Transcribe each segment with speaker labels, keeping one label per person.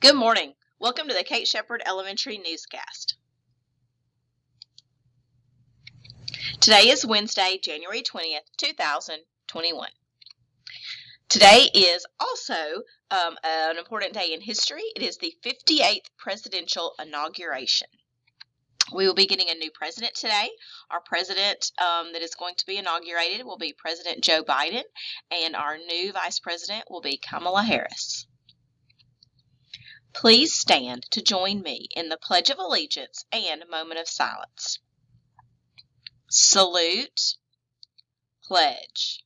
Speaker 1: Good morning. Welcome to the Kate Shepherd Elementary Newscast. Today is Wednesday, January 20th, 2021. Today is also an important day in history. It is the 58th presidential inauguration. We will be getting a new president today. Our president that is going to be inaugurated will be President Joe Biden, and our new vice president will be Kamala Harris. Please stand to join me in the Pledge of Allegiance and moment of silence. Salute, pledge.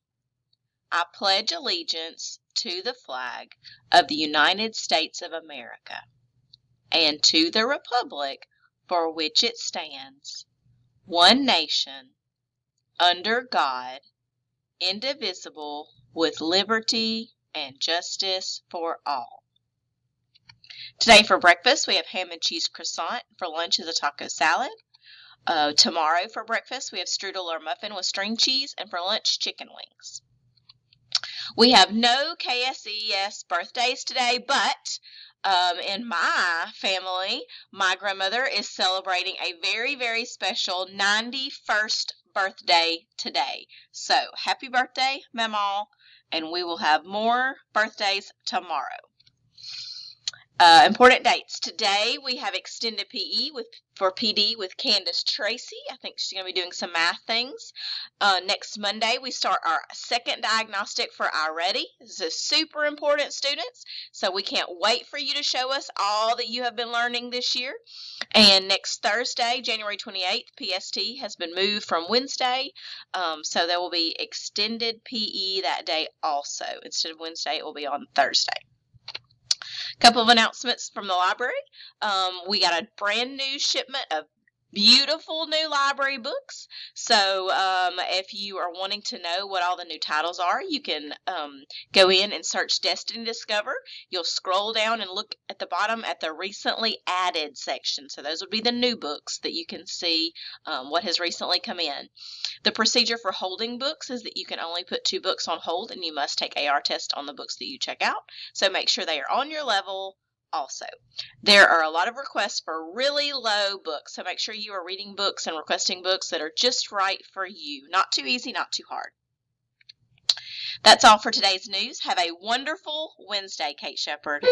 Speaker 1: I pledge allegiance to the flag of the United States of America and to the republic for which it stands, one nation, under God, indivisible, with liberty and justice for all. Today for breakfast, we have ham and cheese croissant. For lunch is a taco salad. Tomorrow for breakfast, we have strudel or muffin with string cheese, and for lunch, chicken wings. We have no KSES birthdays today, but in my family, my grandmother is celebrating a very, very special 91st birthday today. So, happy birthday, Mamaw, and we will have more birthdays tomorrow. Important dates. Today we have extended PE for PD with Candace Tracy. I think she's going to be doing some math things. Next Monday we start our second diagnostic for iReady. This is super important, students, so we can't wait for you to show us all that you have been learning this year. And next Thursday, January 28th, PST has been moved from Wednesday, so there will be extended PE that day also. Instead of Wednesday, it will be on Thursday. Couple of announcements from the library. We got a brand new shipment of beautiful new library books. So if you are wanting to know what all the new titles are, you can go in and search Destiny Discover. You'll scroll down and look at the bottom at the recently added section. So those would be the new books that you can see what has recently come in. The procedure for holding books is that you can only put 2 books on hold, and you must take AR test on the books that you check out. So make sure they are on your level also. There are a lot of requests for really low books, so make sure you are reading books and requesting books that are just right for you. Not too easy, not too hard. That's all for today's news. Have a wonderful Wednesday, Kate Shepherd.